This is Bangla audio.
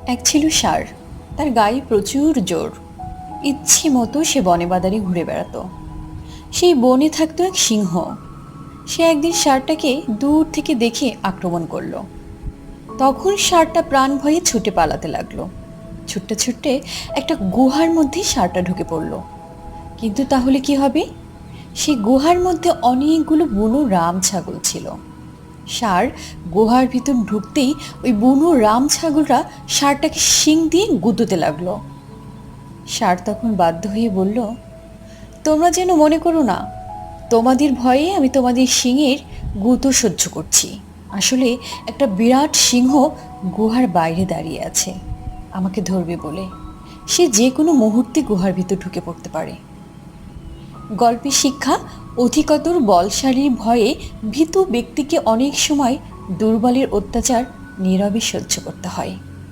এক ছিল ষাঁড়। তার গায়ে প্রচুর জোর। ইচ্ছে মতো সে বনে বাদারে ঘুরে বেড়াতো। সেই বনে থাকতো এক সিংহ। সে একদিন ষাঁড়টাকে দূর থেকে দেখে আক্রমণ করলো। তখন ষাঁড়টা প্রাণ ভয়ে ছুটে পালাতে লাগলো। ছুটতে ছুটতে একটা গুহার মধ্যে ষাঁড়টা ঢুকে পড়লো। কিন্তু তাহলে কি হবে? সেই গুহার মধ্যে অনেকগুলো বুনো রাম ছাগল ছিল। ষাঁড় গুহার ভিতর ঢুকতেই ওই বুনো রাম ছাগলরা ষাঁড়টাকে শিং দিয়ে গুঁতোতে লাগলো। ষাঁড় তখন বাধ্য হয়ে বলল, তোমরা যেন মনে করো না, তোমাদের ভয়ে আমি তোমাদের শিংয়ের গুঁতো সহ্য করছি। আসলে একটা বিরাট সিংহ গুহার বাইরে দাঁড়িয়ে আছে আমাকে ধরবে বলে। সে যে কোনো মুহূর্তে গুহার ভিতর ঢুকে পড়তে পারে। গল্পের শিক্ষা: অধিকতর বলশালীর ভয়ে ভীতু ব্যক্তিকে অনেক সময় দুর্বলের অত্যাচার নীরবে সহ্য করতে হয়।